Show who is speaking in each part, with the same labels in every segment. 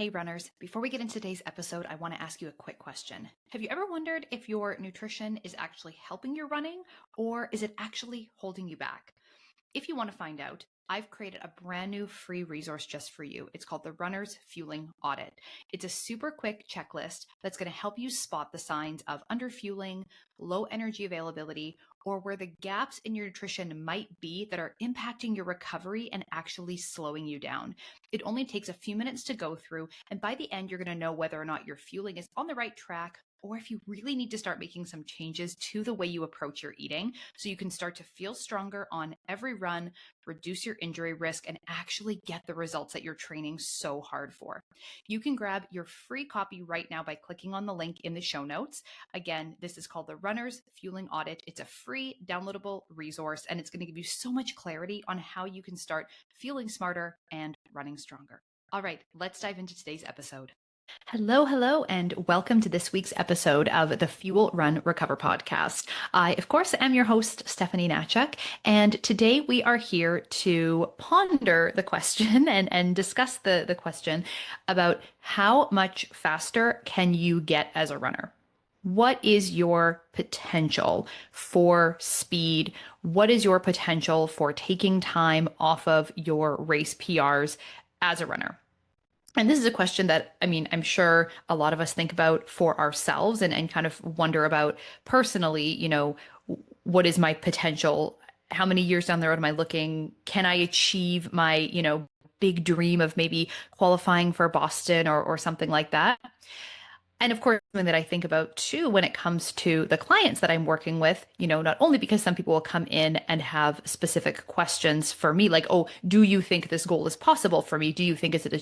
Speaker 1: Hey runners, before we get into today's episode, I want to ask you a quick question. Have you ever wondered if your nutrition is actually helping your running or is it actually holding you back? If you want to find out, I've created a brand new free resource just for you. It's called the Runner's Fueling Audit. It's a super quick checklist that's going to help you spot the signs of underfueling, low energy availability, or where the gaps in your nutrition might be that are impacting your recovery and actually slowing you down. It only takes a few minutes to go through, and by the end, you're going to know whether or not your fueling is on the right track or if you really need to start making some changes to the way you approach your eating so you can start to feel stronger on every run, reduce your injury risk, and actually get the results that you're training so hard for. You can grab your free copy right now by clicking on the link in the show notes. Again, this is called the Runner's Fueling Audit. It's a free downloadable resource, and it's going to give you so much clarity on how you can start feeling smarter and running stronger. All right, let's dive into today's episode. Hello, and welcome to this week's episode of the Fuel Run Recover podcast. I, of course, am your host, Stephanie Natchuk, and today we are here to ponder the question and discuss the question about how much faster can you get as a runner? What is your potential for speed? What is your potential for taking time off of your race PRs as a runner? And this is a question that, I'm sure a lot of us think about for ourselves and kind of wonder about personally, what is my potential? How many years down the road am I looking? Can I achieve my, big dream of maybe qualifying for Boston or something like that? And of course, something that I think about too when it comes to the clients that I'm working with, not only because some people will come in and have specific questions for me, like, oh, do you think this goal is possible for me? Do you think it's an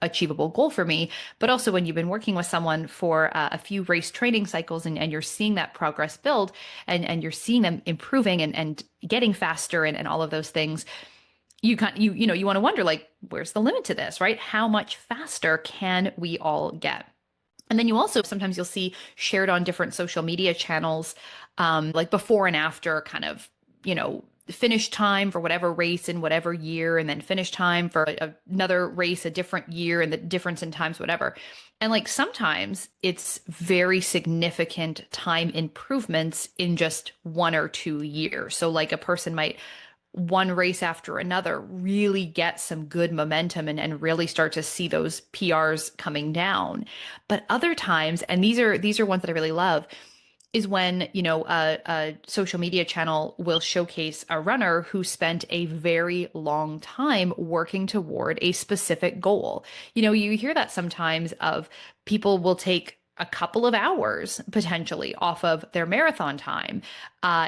Speaker 1: achievable goal for me? But also when you've been working with someone for a few race training cycles and you're seeing that progress build and you're seeing them improving and getting faster and all of those things, you want to wonder, like, where's the limit to this, right? How much faster can we all get? And then you also sometimes you'll see shared on different social media channels, like before and after kind of, finish time for whatever race in whatever year, and then finish time for another race a different year and the difference in times, whatever. And like sometimes it's very significant time improvements in just 1 or 2 years. So like a person might one race after another really get some good momentum and really start to see those PRs coming down. But other times, and these are ones that I really love, is when, a social media channel will showcase a runner who spent a very long time working toward a specific goal. You hear that sometimes of people will take a couple of hours potentially off of their marathon time.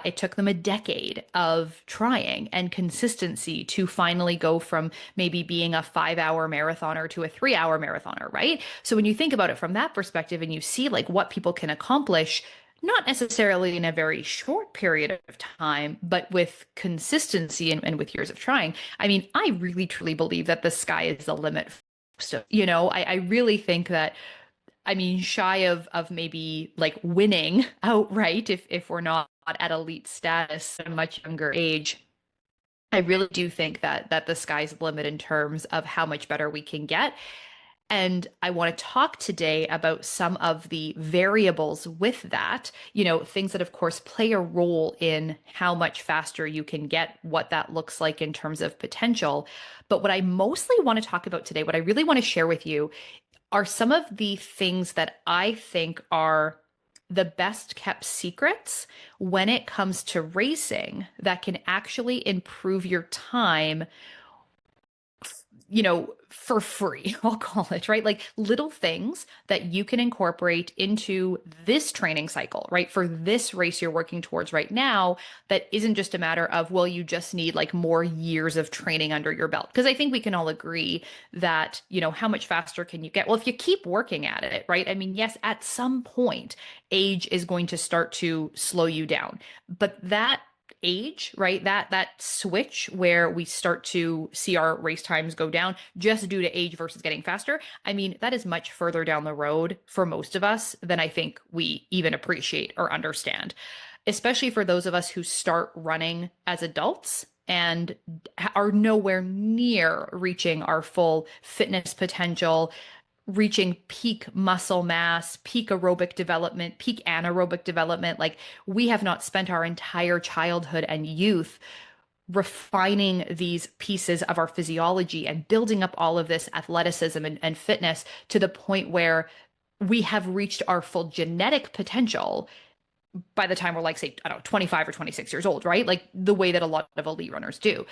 Speaker 1: It took them a decade of trying and consistency to finally go from maybe being a 5-hour marathoner to a 3-hour marathoner, right? So when you think about it from that perspective and you see like what people can accomplish, not necessarily in a very short period of time, but with consistency and with years of trying, I really truly believe that the sky is the limit. So, I really think that shy of maybe like winning outright if we're not at elite status at a much younger age. I really do think that the sky's the limit in terms of how much better we can get. And I want to talk today about some of the variables with that, things that of course play a role in how much faster you can get, what that looks like in terms of potential. But what I mostly want to talk about today, what I really want to share with you are some of the things that I think are the best kept secrets when it comes to racing that can actually improve your time, for free, I'll call it, right? Like little things that you can incorporate into this training cycle, right? For this race you're working towards right now, that isn't just a matter of, well, you just need like more years of training under your belt. Because I think we can all agree that, how much faster can you get? Well, if you keep working at it, right? Yes, at some point, age is going to start to slow you down. But that age, right? That switch where we start to see our race times go down just due to age versus getting faster. That is much further down the road for most of us than I think we even appreciate or understand, especially for those of us who start running as adults and are nowhere near reaching our full fitness potential, reaching peak muscle mass, peak aerobic development, peak anaerobic development. Like we have not spent our entire childhood and youth refining these pieces of our physiology and building up all of this athleticism and fitness to the point where we have reached our full genetic potential by the time we're like, say, I don't know, 25 or 26 years old, right? Like the way that a lot of elite runners do.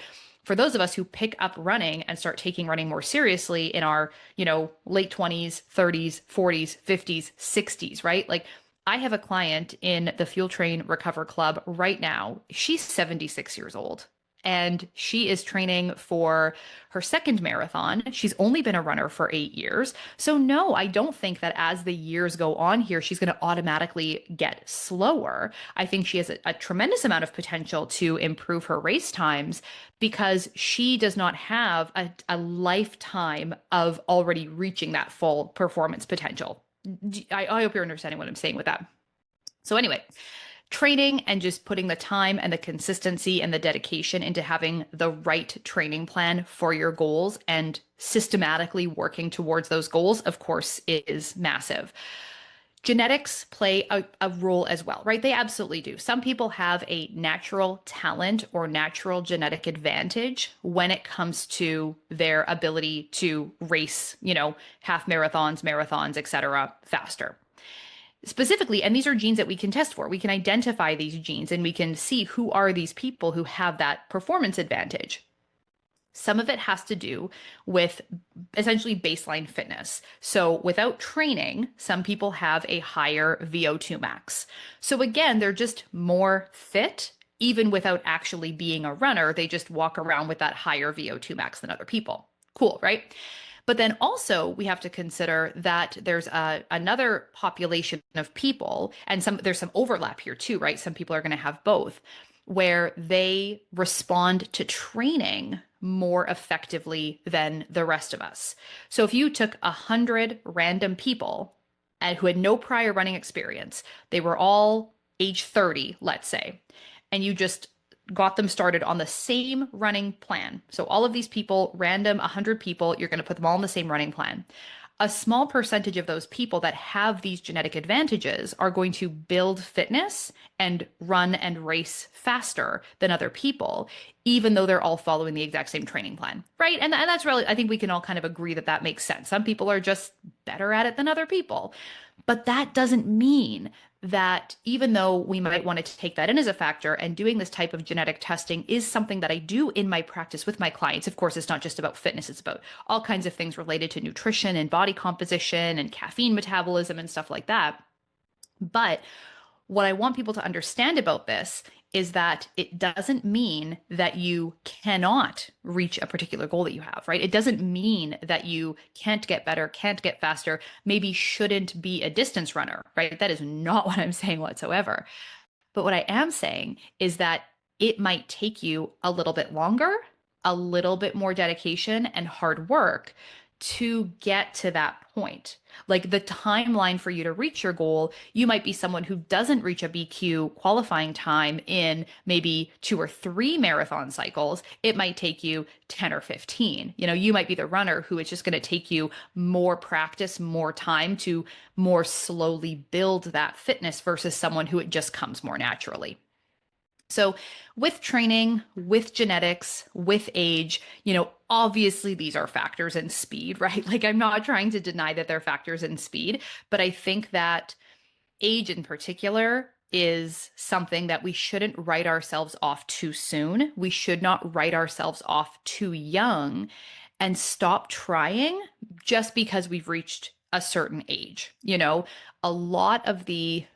Speaker 1: For those of us who pick up running and start taking running more seriously in our, late 20s, 30s, 40s, 50s, 60s, right? Like I have a client in the Fuel Train Recover Club right now. She's 76 years old and she is training for her second marathon. She's only been a runner for 8 years. So, no, I don't think that as the years go on here, she's going to automatically get slower. I think she has a tremendous amount of potential to improve her race times because she does not have a lifetime of already reaching that full performance potential. I hope you're understanding what I'm saying with that. So, anyway, training and just putting the time and the consistency and the dedication into having the right training plan for your goals and systematically working towards those goals, of course, is massive. Genetics play a role as well, right? They absolutely do. Some people have a natural talent or natural genetic advantage when it comes to their ability to race, half marathons, etc., faster specifically. And these are genes that we can test for. We can identify these genes and we can see who are these people who have that performance advantage. Some of it has to do with essentially baseline fitness. So without training, some people have a higher VO2 max. So again, they're just more fit. Even without actually being a runner, they just walk around with that higher VO2 max than other people. Cool, right? But then also we have to consider that there's another population of people, and there's some overlap here too, right? Some people are going to have both, where they respond to training more effectively than the rest of us. So if you took 100 random people and who had no prior running experience, they were all age 30, let's say, and you just got them started on the same running plan. So all of these people, random 100 people, you're going to put them all on the same running plan. A small percentage of those people that have these genetic advantages are going to build fitness and run and race faster than other people, even though they're all following the exact same training plan, right? And that's really, I think we can all kind of agree that that makes sense. Some people are just better at it than other people. But that doesn't mean that even though we might want to take that in as a factor, and doing this type of genetic testing is something that I do in my practice with my clients. Of course, it's not just about fitness, it's about all kinds of things related to nutrition and body composition and caffeine metabolism and stuff like that. But what I want people to understand about this is that it doesn't mean that you cannot reach a particular goal that you have, right? It doesn't mean that you can't get better, can't get faster, maybe shouldn't be a distance runner, right? That is not what I'm saying whatsoever. But what I am saying is that it might take you a little bit longer, a little bit more dedication and hard work to get to that point. Like the timeline for you to reach your goal, you might be someone who doesn't reach a BQ qualifying time in maybe 2 or 3 marathon cycles. It might take you 10 or 15. You might be the runner who it's just going to take you more practice, more time to more slowly build that fitness versus someone who it just comes more naturally. So with training, with genetics, with age, obviously these are factors in speed, right? Like I'm not trying to deny that they're factors in speed, but I think that age in particular is something that we shouldn't write ourselves off too soon. We should not write ourselves off too young and stop trying just because we've reached a certain age. A lot of the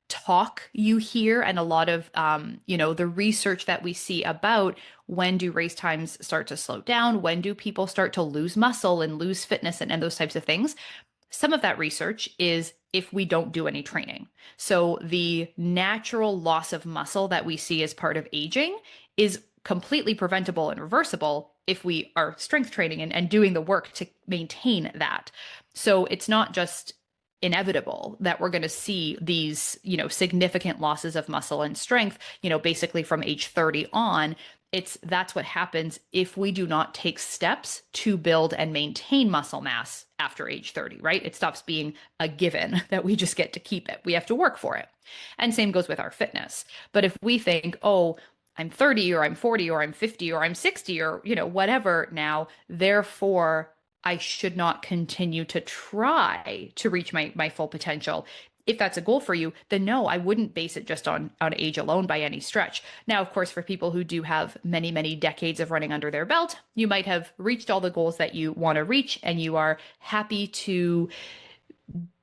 Speaker 1: talk you hear and a lot of the research that we see about when do race times start to slow down, when do people start to lose muscle and lose fitness and those types of things. Some of that research is if we don't do any training. So the natural loss of muscle that we see as part of aging is completely preventable and reversible if we are strength training and doing the work to maintain that. So it's not just inevitable that we're going to see these, significant losses of muscle and strength, basically from age 30 on. That's what happens if we do not take steps to build and maintain muscle mass after age 30, right? It stops being a given that we just get to keep it. We have to work for it. And same goes with our fitness. But if we think, oh, I'm 30 or I'm 40 or I'm 50 or I'm 60 or, whatever now, therefore I should not continue to try to reach my full potential. If that's a goal for you, then no, I wouldn't base it just on age alone by any stretch. Now, of course, for people who do have many, many decades of running under their belt, you might have reached all the goals that you want to reach, and you are happy to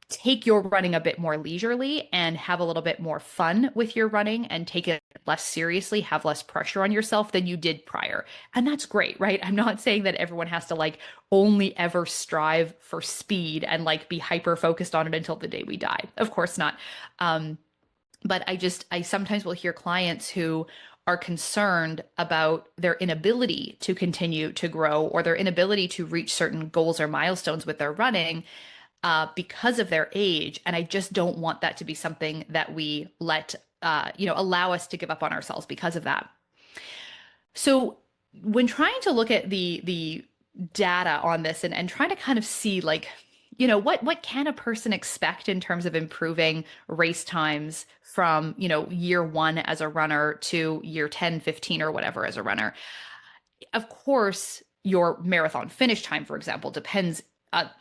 Speaker 1: take your running a bit more leisurely and have a little bit more fun with your running and take it less seriously, have less pressure on yourself than you did prior. And that's great, right? I'm not saying that everyone has to like only ever strive for speed and like be hyper focused on it until the day we die. Of course not. But I sometimes will hear clients who are concerned about their inability to continue to grow or their inability to reach certain goals or milestones with their running because of their age. And I just don't want that to be something that we allow us to give up on ourselves because of that. So when trying to look at the data on this and trying to kind of see like, what can a person expect in terms of improving race times from, year one as a runner to year 10, 15 or whatever as a runner. Of course, your marathon finish time, for example, depends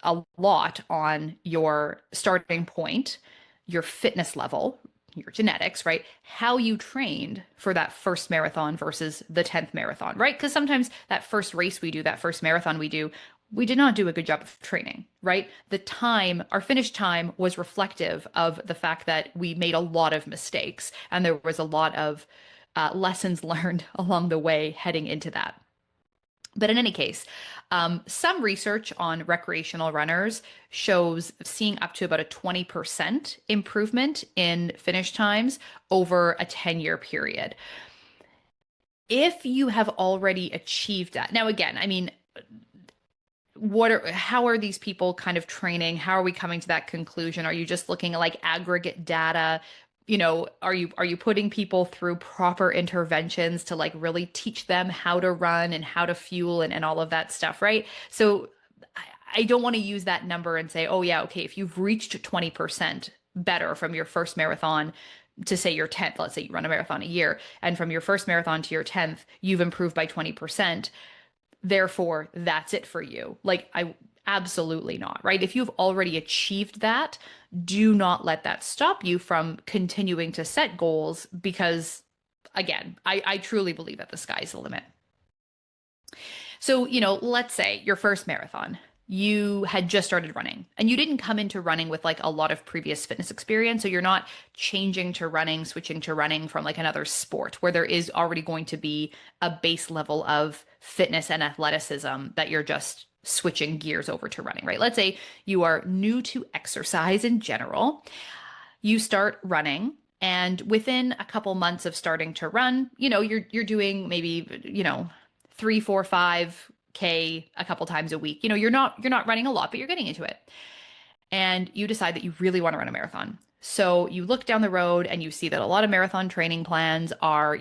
Speaker 1: a lot on your starting point, your fitness level, your genetics, right? How you trained for that first marathon versus the 10th marathon, right? Because sometimes that first race we do, that first marathon we do, we did not do a good job of training, right? The time, our finish time was reflective of the fact that we made a lot of mistakes and there was a lot of lessons learned along the way heading into that. But in any case, some research on recreational runners shows seeing up to about a 20% improvement in finish times over a 10-year period. If you have already achieved that, now again, I mean, how are these people kind of training? How are we coming to that conclusion? Are you just looking at like aggregate data? Are you putting people through proper interventions to like really teach them how to run and how to fuel and all of that stuff, right? So I don't want to use that number and say, oh yeah, okay, if you've reached 20% better from your first marathon to say your 10th, let's say you run a marathon a year, and from your first marathon to your 10th, you've improved by 20%. Therefore, that's it for you. Like, I absolutely not, right? If you've already achieved that, do not let that stop you from continuing to set goals because, again, I truly believe that the sky's the limit. So, let's say your first marathon, you had just started running and you didn't come into running with like a lot of previous fitness experience. So you're not changing to running, switching to running from like another sport where there is already going to be a base level of fitness and athleticism that you're just switching gears over to running, right? Let's say you are new to exercise in general. You start running and within a couple months of starting to run, you're doing maybe, 3, 4, 5K a couple times a week. You're not running a lot, but you're getting into it. And you decide that you really want to run a marathon. So you look down the road and you see that a lot of marathon training plans are,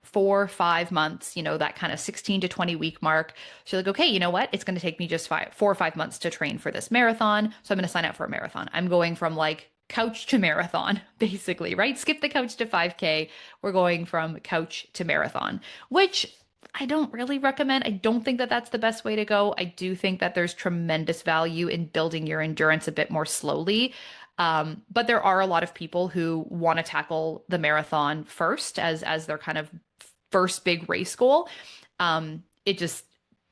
Speaker 1: 4, 5 months, that kind of 16 to 20 week mark. So you're like, okay, you know what? It's going to take me just 4 or 5 months to train for this marathon. So I'm going to sign up for a marathon. I'm going from like couch to marathon, basically, right? Skip the couch to 5K. We're going from couch to marathon, which I don't really recommend. I don't think that that's the best way to go. I do think that there's tremendous value in building your endurance a bit more slowly. But there are a lot of people who want to tackle the marathon first as their kind of first big race goal. It just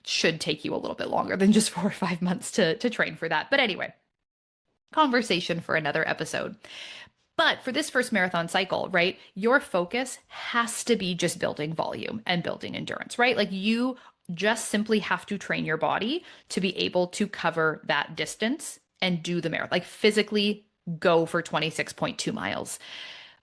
Speaker 1: should take you a little bit longer than just 4 or 5 months to train for that. But anyway, conversation for another episode. But for this first marathon cycle, right, your focus has to be just building volume and building endurance, right? Like you just simply have to train your body to be able to cover that distance and do the marathon, like physically go for 26.2 miles.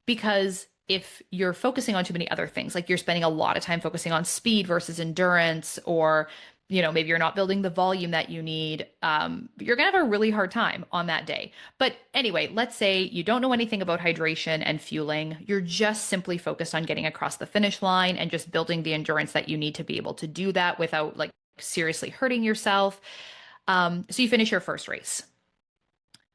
Speaker 1: Because if you're focusing on too many other things, like you're spending a lot of time focusing on speed versus endurance, or maybe you're not building the volume that you need. You're going to have a really hard time on that day. But anyway, let's say you don't know anything about hydration and fueling. You're just simply focused on getting across the finish line and just building the endurance that you need to be able to do that without like seriously hurting yourself. So you finish your first race.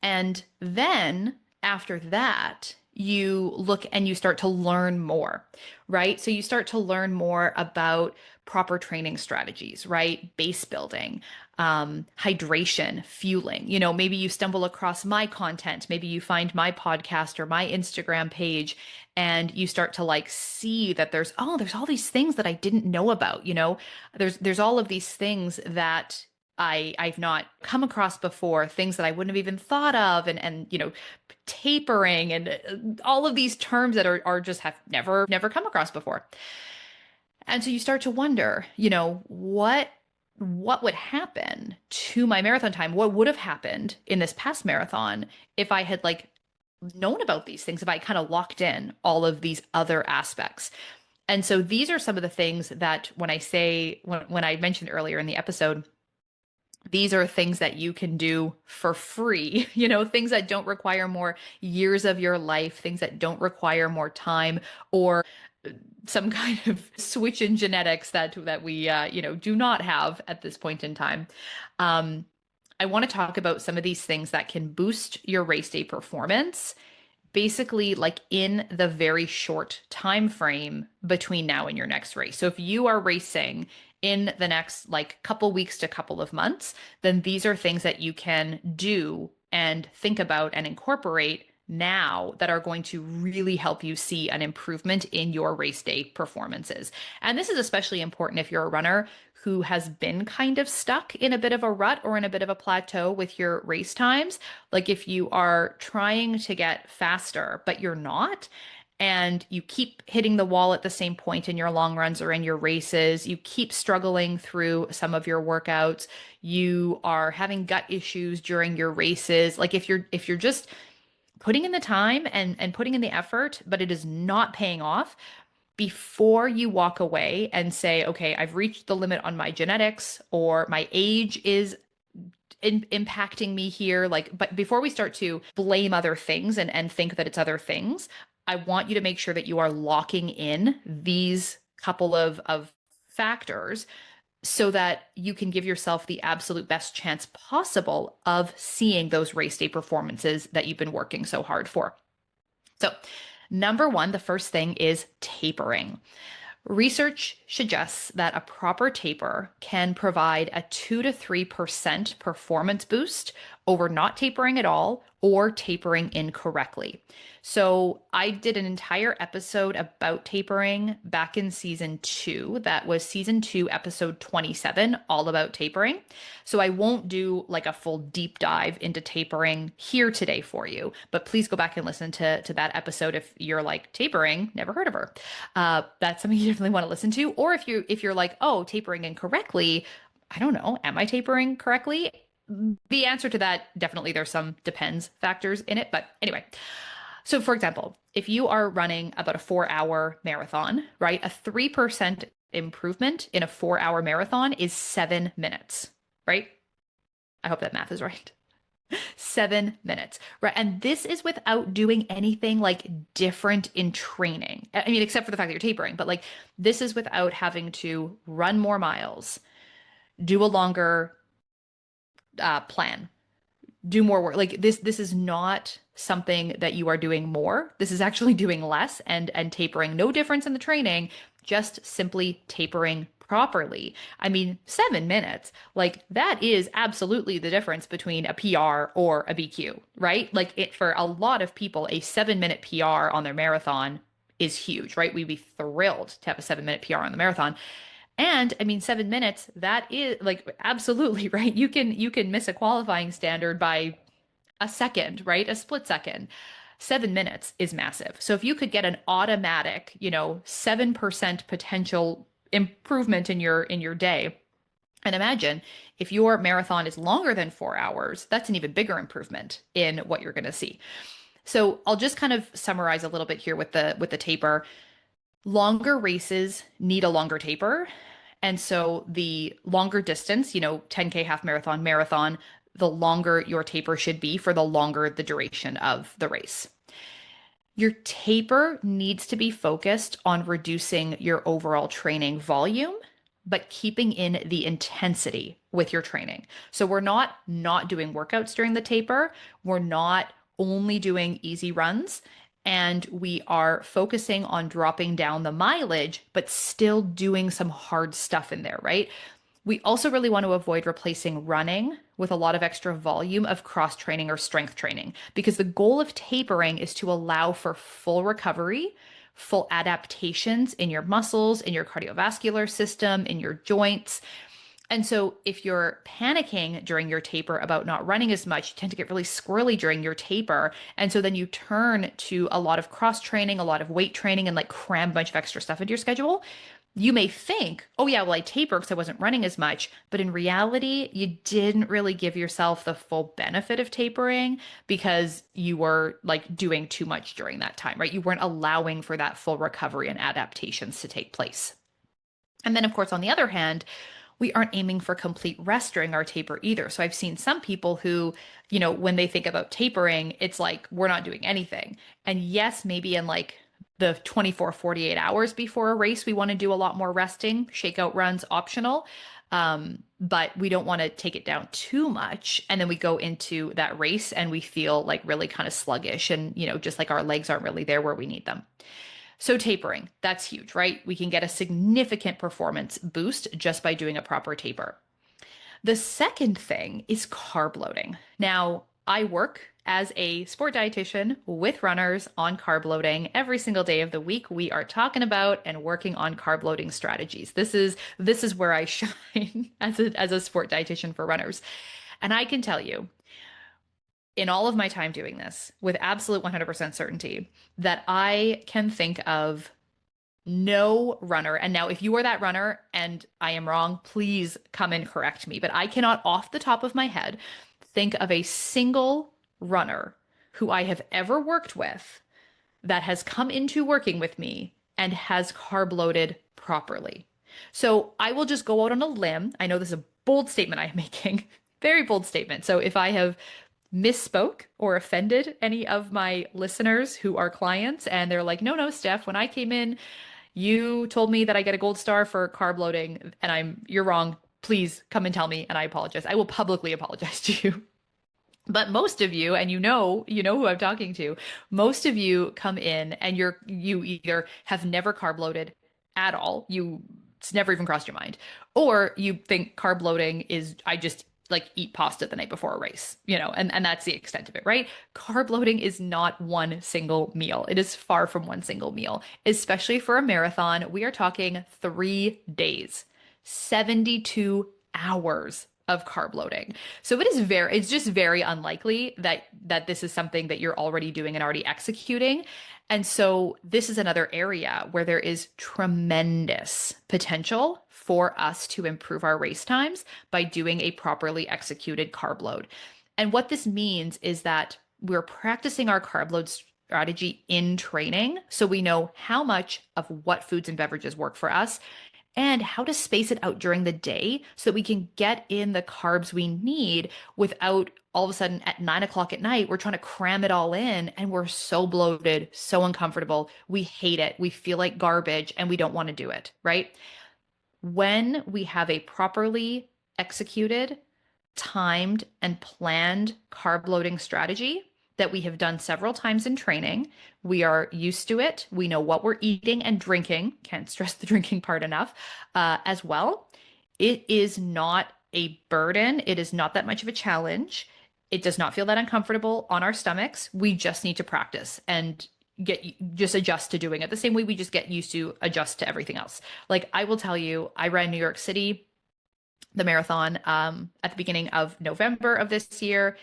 Speaker 1: And then after that, you look and you start to learn more, right? So you start to learn more about proper training strategies, right? Base building, hydration, fueling. Maybe you stumble across my content, maybe you find my podcast or my Instagram page, and you start to like see that there's all these things that I didn't know about. There's all of these things that I've not come across before, things that I wouldn't have even thought of, and tapering and all of these terms that are just have never come across before. And so you start to wonder, what would happen to my marathon time? What would have happened in this past marathon if I had like known about these things, if I kind of locked in all of these other aspects? And so these are some of the things that when I mentioned earlier in the episode, these are things that you can do for free, things that don't require more years of your life, things that don't require more time or some kind of switch in genetics that we do not have at this point in time. I want to talk about some of these things that can boost your race day performance basically like in the very short time frame between now and your next race. So if you are racing in the next like couple weeks to couple of months, then these are things that you can do and think about and incorporate now that are going to really help you see an improvement in your race day performances. And this is especially important if you're a runner who has been kind of stuck in a bit of a rut or in a bit of a plateau with your race times. Like if you are trying to get faster, but you're not, and you keep hitting the wall at the same point in your long runs or in your races, you keep struggling through some of your workouts, you are having gut issues during your races. Like if you're just putting in the time and putting in the effort, but it is not paying off, before you walk away and say, okay, I've reached the limit on my genetics or my age is impacting me here. Like, but before we start to blame other things and think that it's other things, I want you to make sure that you are locking in these couple of factors so that you can give yourself the absolute best chance possible of seeing those race day performances that you've been working so hard for. So, number one, the first thing is tapering. Research suggests that a proper taper can provide a 2 to 3% performance boost over not tapering at all or tapering incorrectly. So I did an entire episode about tapering back in season 2. That was season 2, episode 27, all about tapering. So I won't do like a full deep dive into tapering here today for you, but please go back and listen to that episode if you're like, tapering, never heard of her. That's something you definitely want to listen to. Or if you're like, oh, tapering incorrectly, I don't know, am I tapering correctly? The answer to that, definitely there's some depends factors in it. But anyway, so for example, if you are running about a 4-hour marathon, right, a 3% improvement in a 4-hour marathon is 7 minutes, right? I hope that math is right. 7 minutes, right? And this is without doing anything like different in training. I mean, except for the fact that you're tapering, but like this is without having to run more miles, do a longer plan, do more work. Like this is not something that you are doing more. This is actually doing less and tapering. No difference in the training, just simply tapering properly. I mean, 7 minutes, like that is absolutely the difference between a PR or a BQ, right? Like it for a lot of people, a 7-minute PR on their marathon is huge, right? We'd be thrilled to have a 7-minute PR on the marathon. And I mean, 7 minutes, that is like absolutely right. You can miss a qualifying standard by a second, right? A split second. 7 minutes is massive. So if you could get an automatic, 7% potential improvement in your day, and imagine if your marathon is longer than 4 hours, that's an even bigger improvement in what you're going to see. So I'll just kind of summarize a little bit here with the taper. Longer races need a longer taper. And so the longer distance, 10K, half marathon, marathon, the longer your taper should be for the longer the duration of the race. Your taper needs to be focused on reducing your overall training volume, but keeping in the intensity with your training. So we're not doing workouts during the taper. We're not only doing easy runs, and we are focusing on dropping down the mileage, but still doing some hard stuff in there, right? We also really want to avoid replacing running with a lot of extra volume of cross training or strength training because the goal of tapering is to allow for full recovery, full adaptations in your muscles, in your cardiovascular system, in your joints. And so, if you're panicking during your taper about not running as much, you tend to get really squirrely during your taper. And so then you turn to a lot of cross training, a lot of weight training, and like cram a bunch of extra stuff into your schedule. You may think, oh, yeah, well, I taper because I wasn't running as much. But in reality, you didn't really give yourself the full benefit of tapering because you were like doing too much during that time, right? You weren't allowing for that full recovery and adaptations to take place. And then, of course, on the other hand, we aren't aiming for complete rest during our taper either. So I've seen some people who, when they think about tapering, it's like we're not doing anything. And yes, maybe in like the 24, 48 hours before a race, we want to do a lot more resting, shakeout runs optional. But we don't want to take it down too much. And then we go into that race and we feel like really kind of sluggish and, just like our legs aren't really there where we need them. So tapering, that's huge, right? We can get a significant performance boost just by doing a proper taper. The second thing is carb loading. Now, I work as a sport dietitian with runners on carb loading every single day of the week. We are talking about and working on carb loading strategies. This is where I shine as a sport dietitian for runners. And I can tell you, in all of my time doing this, with absolute 100% certainty, that I can think of no runner. And now, if you are that runner and I am wrong, please come and correct me. But I cannot, off the top of my head, think of a single runner who I have ever worked with that has come into working with me and has carb loaded properly. So I will just go out on a limb. I know this is a bold statement I am making, very bold statement. So if I have misspoke or offended any of my listeners who are clients and they're like, no, Steph, when I came in, you told me that I get a gold star for carb loading and you're wrong. Please come and tell me and I apologize. I will publicly apologize to you. But most of you, and you know who I'm talking to, most of you come in and you either have never carb loaded at all, it's never even crossed your mind, or you think carb loading is I just like eat pasta the night before a race, and that's the extent of it, right? Carb loading is not one single meal. It is far from one single meal, especially for a marathon. We are talking 3 days, 72 hours of carb loading. So it's just very unlikely that this is something that you're already doing and already executing. And so this is another area where there is tremendous potential for us to improve our race times by doing a properly executed carb load. And what this means is that we're practicing our carb load strategy in training so we know how much of what foods and beverages work for us and how to space it out during the day so that we can get in the carbs we need without all of a sudden at 9 o'clock at night, we're trying to cram it all in and we're so bloated, so uncomfortable. We hate it. We feel like garbage and we don't want to do it, right? When we have a properly executed, timed, and planned carb loading strategy that we have done several times in training, we are used to it. We know what we're eating and drinking. Can't stress the drinking part enough, as well. It is not a burden. It is not that much of a challenge. It does not feel that uncomfortable on our stomachs. We just need to practice and just adjust to doing it the same way we just get used to adjust to everything else. Like I will tell you, I ran New York City, the marathon, at the beginning of November of this year.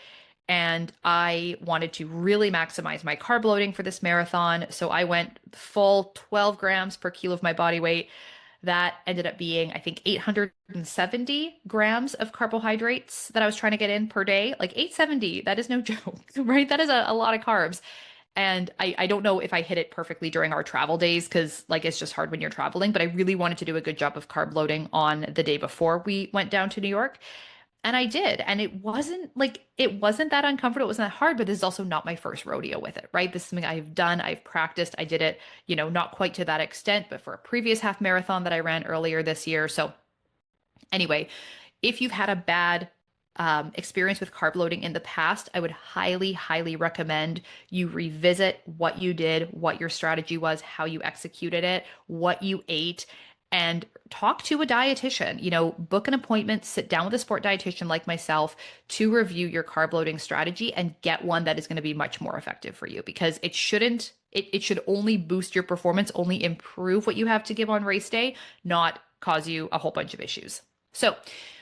Speaker 1: And I wanted to really maximize my carb loading for this marathon. So I went full 12 grams per kilo of my body weight. That ended up being, I think, 870 grams of carbohydrates that I was trying to get in per day. Like 870, that is no joke, right? That is a lot of carbs. And I don't know if I hit it perfectly during our travel days because like it's just hard when you're traveling, but I really wanted to do a good job of carb loading on the day before we went down to New York. And I did. And it wasn't that uncomfortable. It wasn't that hard, but this is also not my first rodeo with it, right? This is something I've done, I've practiced. I did it, not quite to that extent, but for a previous half marathon that I ran earlier this year. So anyway, if you've had a bad experience with carb loading in the past, I would highly, highly recommend you revisit what you did, what your strategy was, how you executed it, what you ate, and talk to a dietitian. Book an appointment, sit down with a sport dietitian like myself to review your carb loading strategy and get one that is going to be much more effective for you because it should only boost your performance, only improve what you have to give on race day, not cause you a whole bunch of issues. So,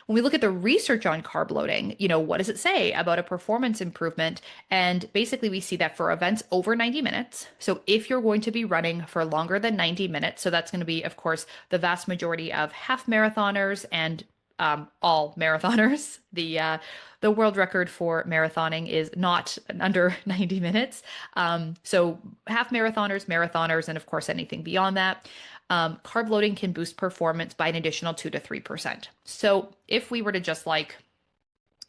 Speaker 1: when we look at the research on carb loading, what does it say about a performance improvement? And basically, we see that for events over 90 minutes. So, if you're going to be running for longer than 90 minutes, so that's going to be, of course, the vast majority of half marathoners and all marathoners. The world record for marathoning is not under 90 minutes. So half marathoners, and of course anything beyond that. Carb loading can boost performance by an additional 2 to 3%. So if we were to just like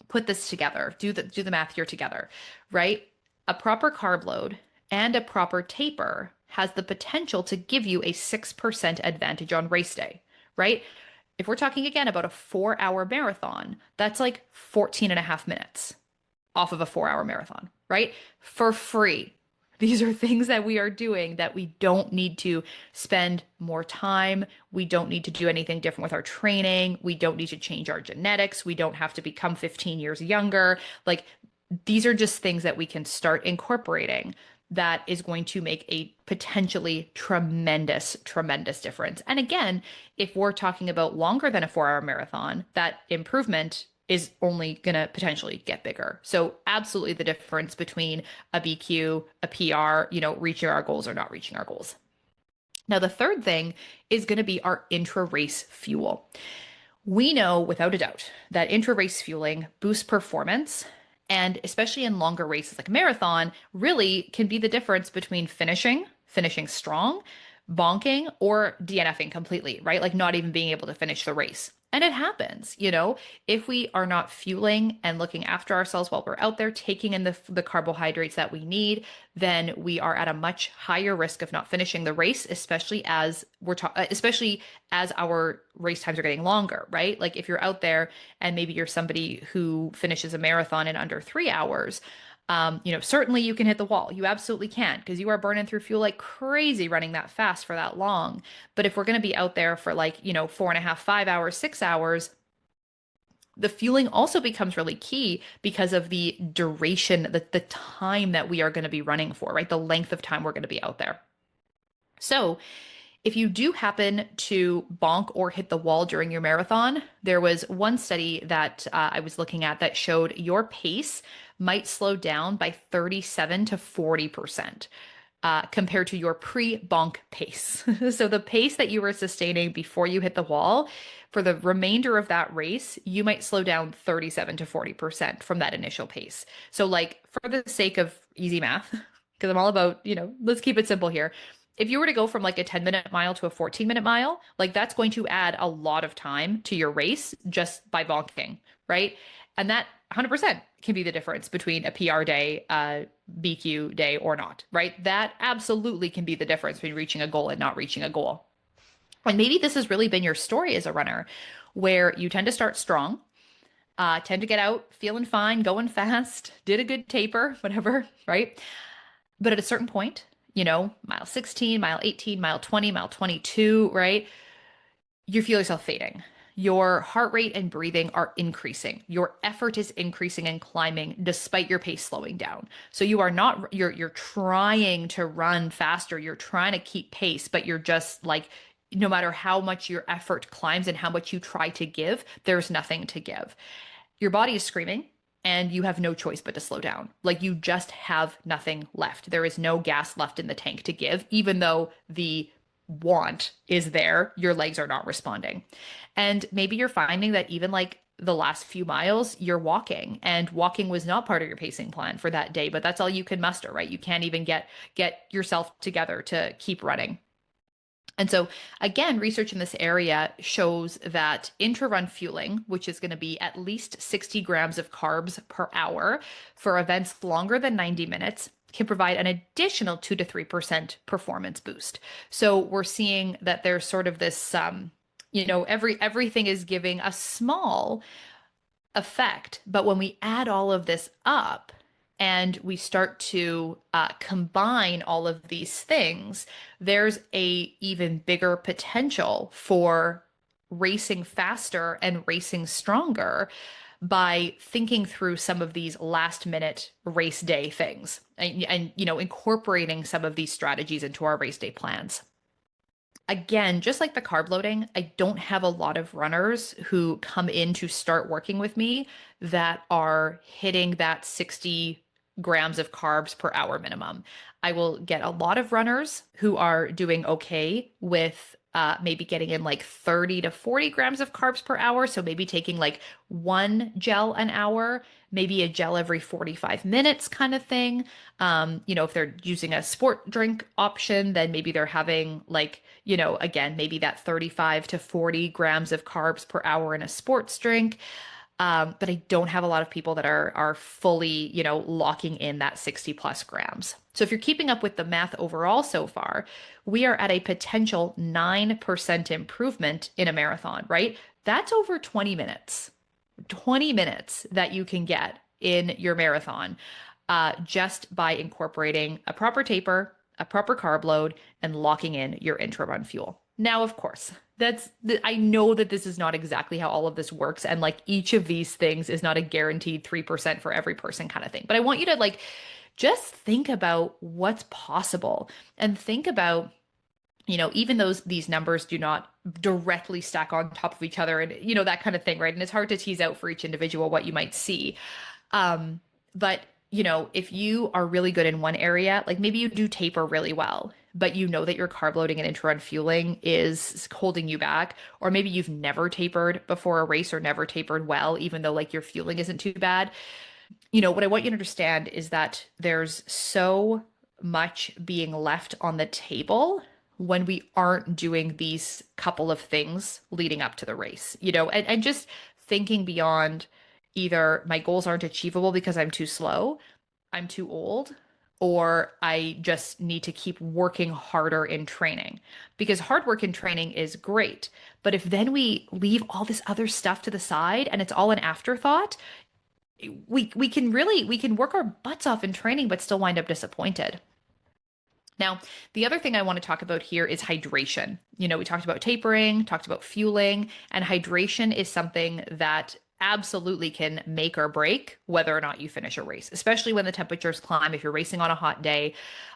Speaker 1: put this together, do the math here together, right? A proper carb load and a proper taper has the potential to give you a 6% advantage on race day, right? If we're talking again about a 4-hour marathon, that's like 14 and a half minutes off of a 4-hour marathon, right? For free. These are things that we are doing that we don't need to spend more time. We don't need to do anything different with our training. We don't need to change our genetics. We don't have to become 15 years younger. Like these are just things that we can start incorporating that is going to make a potentially tremendous, tremendous difference. And again, if we're talking about longer than a 4-hour marathon, that improvement is only going to potentially get bigger. So absolutely the difference between a BQ, a PR, reaching our goals or not reaching our goals. Now, the third thing is going to be our intra-race fuel. We know without a doubt that intra-race fueling boosts performance, and especially in longer races like a marathon, really can be the difference between finishing strong, bonking, or DNFing completely, right? Like not even being able to finish the race. And it happens, if we are not fueling and looking after ourselves while we're out there, taking in the carbohydrates that we need, then we are at a much higher risk of not finishing the race, especially as especially as our race times are getting longer, right? Like if you're out there and maybe you're somebody who finishes a marathon in under 3 hours, certainly you can hit the wall. You absolutely can because you are burning through fuel like crazy running that fast for that long. But if we're going to be out there for 4.5, 5 hours, 6 hours, the fueling also becomes really key because of the duration, the time that we are going to be running for, right? The length of time we're going to be out there. So if you do happen to bonk or hit the wall during your marathon, there was one study that I was looking at that showed your pace might slow down by 37 to 40%. Compared to your pre-bonk pace. So the pace that you were sustaining before you hit the wall, for the remainder of that race, you might slow down 37 to 40% from that initial pace. So like for the sake of easy math, because I'm all about, let's keep it simple here. If you were to go from like a 10-minute mile to a 14-minute mile, like that's going to add a lot of time to your race just by bonking, right? And that 100% can be the difference between a PR day, BQ day or not, right? That absolutely can be the difference between reaching a goal and not reaching a goal. And maybe this has really been your story as a runner, where you tend to start strong, tend to get out feeling fine, going fast, did a good taper, whatever, right? But at a certain point, mile 16, mile 18, mile 20, mile 22, right? You feel yourself fading. Your heart rate and breathing are increasing. Your effort is increasing and climbing despite your pace slowing down. So you are not, you're trying to run faster. You're trying to keep pace, but you're just like, no matter how much your effort climbs and how much you try to give, there's nothing to give. Your body is screaming and you have no choice but to slow down. Like you just have nothing left. There is no gas left in the tank to give, even though the want is there, your legs are not responding. And maybe you're finding that even like the last few miles, you're walking, and walking was not part of your pacing plan for that day, but that's all you can muster, right? You can't even get yourself together to keep running. And so, again, research in this area shows that intra-run fueling, which is going to be at least 60 grams of carbs per hour for events longer than 90 minutes, can provide an additional 2 to 3% performance boost. So we're seeing that there's sort of this, everything is giving a small effect. But when we add all of this up and we start to combine all of these things, there's a even bigger potential for racing faster and racing stronger by thinking through some of these last minute race day things and incorporating some of these strategies into our race day plans. Again, just like the carb loading, I don't have a lot of runners who come in to start working with me that are hitting that 60 grams of carbs per hour minimum. I will get a lot of runners who are doing okay with maybe getting in like 30 to 40 grams of carbs per hour. So maybe taking like one gel an hour, maybe a gel every 45 minutes kind of thing. If they're using a sport drink option, then maybe they're having like, again, maybe that 35 to 40 grams of carbs per hour in a sports drink. But I don't have a lot of people that are fully, locking in that 60 plus grams. So if you're keeping up with the math overall so far, we are at a potential 9% improvement in a marathon, right? That's over 20 minutes. 20 minutes that you can get in your marathon just by incorporating a proper taper, a proper carb load, and locking in your intra-run fuel. Now, of course, I know that this is not exactly how all of this works, and like each of these things is not a guaranteed 3% for every person kind of thing. But I want you to like just think about what's possible and think about even these numbers do not directly stack on top of each other and, that kind of thing, right? And it's hard to tease out for each individual what you might see. But, if you are really good in one area, like maybe you do taper really well, but you know that your carb loading and intra-run fueling is holding you back, or maybe you've never tapered before a race or never tapered well, even though like your fueling isn't too bad. What I want you to understand is that there's so much being left on the table when we aren't doing these couple of things leading up to the race, and just thinking beyond either my goals aren't achievable because I'm too slow, I'm too old, or I just need to keep working harder in training. Because hard work in training is great. But if then we leave all this other stuff to the side and it's all an afterthought, we can work our butts off in training but still wind up disappointed. Now, the other thing I want to talk about here is hydration. We talked about tapering, talked about fueling, and hydration is something that absolutely can make or break whether or not you finish a race, especially when the temperatures climb. If you're racing on a hot day,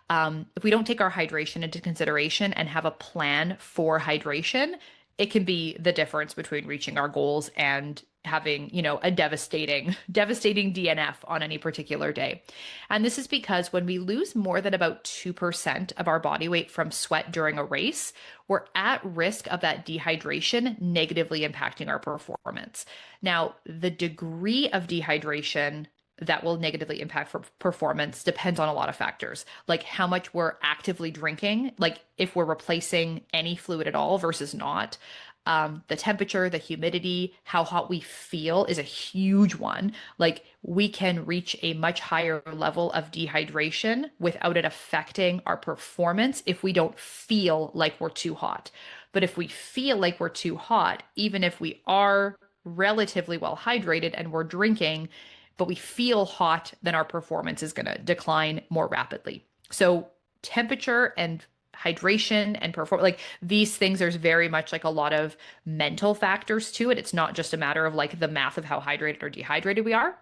Speaker 1: if we don't take our hydration into consideration and have a plan for hydration, it can be the difference between reaching our goals and having, a devastating DNF on any particular day. And this is because when we lose more than about 2% of our body weight from sweat during a race, we're at risk of that dehydration negatively impacting our performance. Now, the degree of dehydration that will negatively impact performance depends on a lot of factors, like how much we're actively drinking, like if we're replacing any fluid at all versus not. The temperature, the humidity, how hot we feel is a huge one. Like we can reach a much higher level of dehydration without it affecting our performance if we don't feel like we're too hot. But if we feel like we're too hot, even if we are relatively well hydrated and we're drinking, but we feel hot, then our performance is going to decline more rapidly. So temperature and hydration and perform like these things, there's very much like a lot of mental factors to it. It's not just a matter of like the math of how hydrated or dehydrated we are.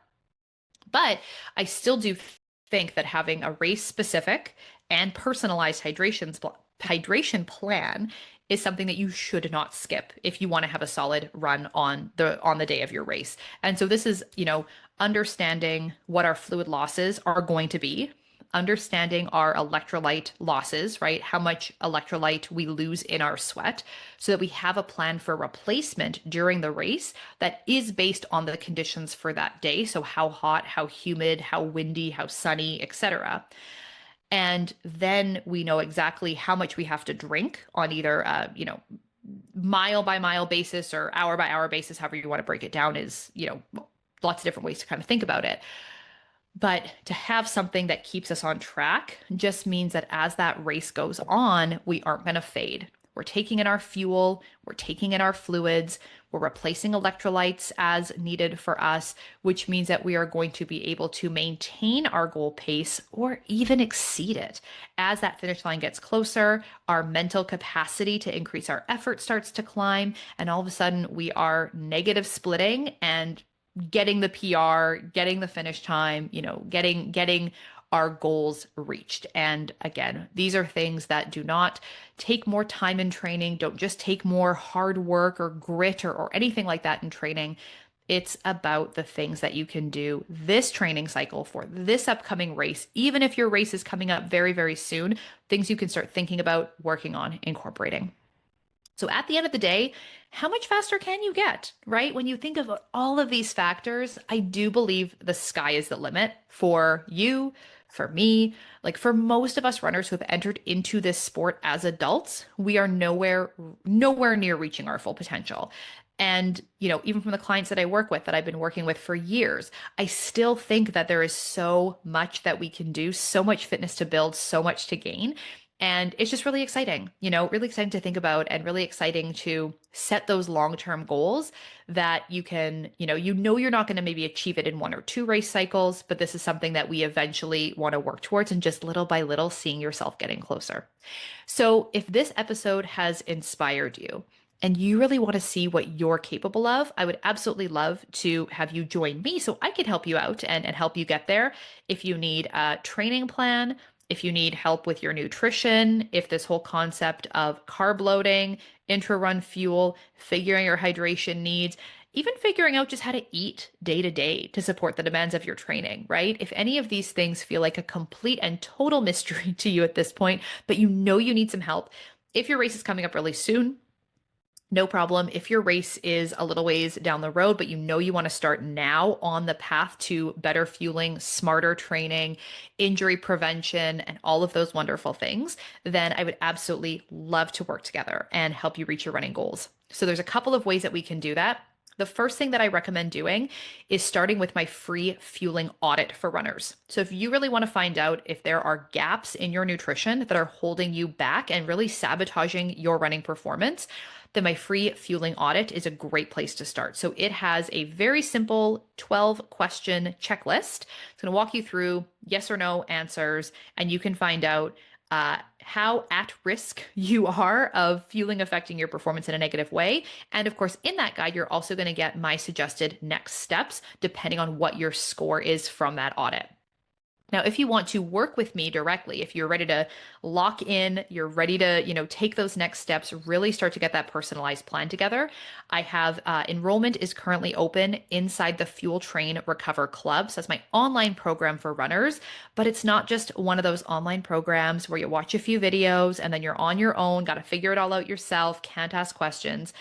Speaker 1: But I still do think that having a race specific and personalized hydration plan is something that you should not skip if you want to have a solid run on the day of your race. And so this is, understanding what our fluid losses are going to be, understanding our electrolyte losses, right? How much electrolyte we lose in our sweat, so that we have a plan for replacement during the race that is based on the conditions for that day. So how hot, how humid, how windy, how sunny, etc. And then we know exactly how much we have to drink on either, mile by mile basis or hour by hour basis, however you want to break it down, is, lots of different ways to kind of think about it. But to have something that keeps us on track just means that as that race goes on, we aren't going to fade. We're taking in our fuel, we're taking in our fluids, we're replacing electrolytes as needed for us, which means that we are going to be able to maintain our goal pace or even exceed it. As that finish line gets closer, our mental capacity to increase our effort starts to climb, and all of a sudden we are negative splitting and getting the PR, getting the finish time, getting our goals reached. And again, these are things that do not take more time in training, don't just take more hard work or grit or anything like that in training. It's about the things that you can do this training cycle for this upcoming race, even if your race is coming up very, very soon, things you can start thinking about working on incorporating. So at the end of the day, how much faster can you get, right? When you think of all of these factors, I do believe the sky is the limit for you, for me, like for most of us runners who have entered into this sport as adults, we are nowhere near reaching our full potential. And, even from the clients that I work with, that I've been working with for years, I still think that there is so much that we can do, so much fitness to build, so much to gain. And it's just really exciting, really exciting to think about and really exciting to set those long-term goals that you can, you're not going to maybe achieve it in one or two race cycles, but this is something that we eventually want to work towards, and just little by little seeing yourself getting closer. So if this episode has inspired you, and you really want to see what you're capable of, I would absolutely love to have you join me so I can help you out and help you get there. If you need a training plan, if you need help with your nutrition, if this whole concept of carb loading, intra-run fuel, figuring your hydration needs, even figuring out just how to eat day to day to support the demands of your training, right? If any of these things feel like a complete and total mystery to you at this point, but you need some help, if your race is coming up really soon, no problem. If your race is a little ways down the road, but you want to start now on the path to better fueling, smarter training, injury prevention, and all of those wonderful things, then I would absolutely love to work together and help you reach your running goals. So there's a couple of ways that we can do that. The first thing that I recommend doing is starting with my free fueling audit for runners. So if you really want to find out if there are gaps in your nutrition that are holding you back and really sabotaging your running performance, then my free fueling audit is a great place to start. So it has a very simple 12-question checklist. It's going to walk you through yes or no answers, and you can find out how at risk you are of fueling affecting your performance in a negative way. And of course, in that guide, you're also going to get my suggested next steps depending on what your score is from that audit. Now, if you want to work with me directly, if you're ready to lock in, you're ready to, take those next steps, really start to get that personalized plan together, I have enrollment is currently open inside the Fuel Train Recover Club. So that's my online program for runners, but it's not just one of those online programs where you watch a few videos and then you're on your own, got to figure it all out yourself, can't ask questions.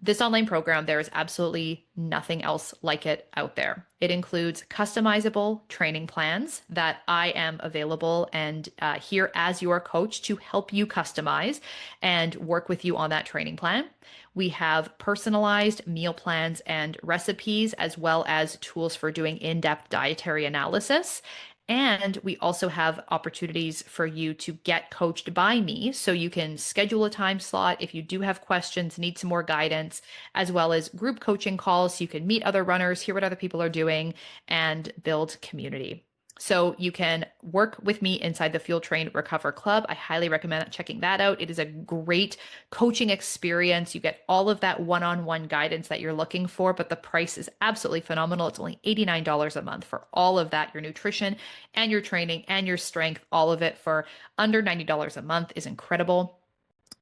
Speaker 1: This online program, there is absolutely nothing else like it out there. It includes customizable training plans that I am available and here as your coach to help you customize and work with you on that training plan. We have personalized meal plans and recipes, as well as tools for doing in-depth dietary analysis. And we also have opportunities for you to get coached by me. So you can schedule a time slot if you do have questions, need some more guidance, as well as group coaching calls. So you can meet other runners, hear what other people are doing, and build community. So you can work with me inside the Fuel Train Recover Club. I highly recommend checking that out. It is a great coaching experience. You get all of that one-on-one guidance that you're looking for, but the price is absolutely phenomenal. It's only $89 a month for all of that, your nutrition and your training and your strength, all of it for under $90 a month is incredible.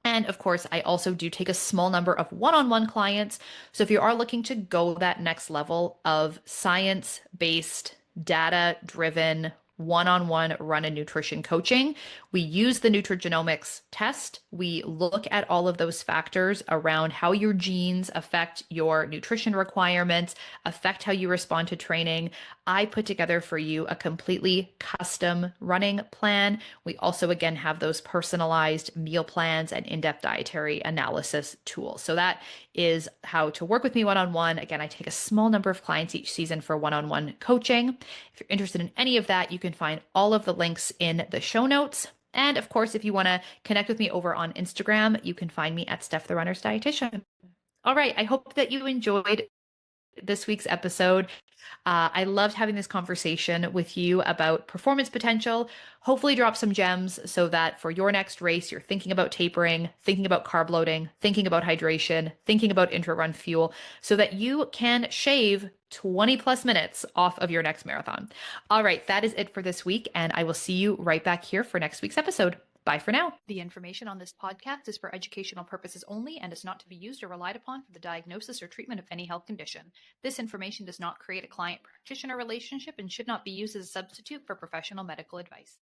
Speaker 1: And of course, I also do take a small number of one-on-one clients. So if you are looking to go that next level of science-based, data-driven, one-on-one run and nutrition coaching. We use the nutrigenomics test. We look at all of those factors around how your genes affect your nutrition requirements, affect how you respond to training. I put together for you a completely custom running plan. We also, again, have those personalized meal plans and in-depth dietary analysis tools. So that is how to work with me one-on-one. Again, I take a small number of clients each season for one-on-one coaching. If you're interested in any of that, you can find all of the links in the show notes. And of course, if you want to connect with me over on Instagram, you can find me at Steph the Runner's Dietitian. All right, I hope that you enjoyed this week's episode. I loved having this conversation with you about performance potential. Hopefully, drop some gems so that for your next race, you're thinking about tapering, thinking about carb loading, thinking about hydration, thinking about intra-run fuel, so that you can shave 20 plus minutes off of your next marathon. All right, that is it for this week, and I will see you right back here for next week's episode. Bye for now. The information on this podcast is for educational purposes only and is not to be used or relied upon for the diagnosis or treatment of any health condition. This information does not create a client-practitioner relationship and should not be used as a substitute for professional medical advice.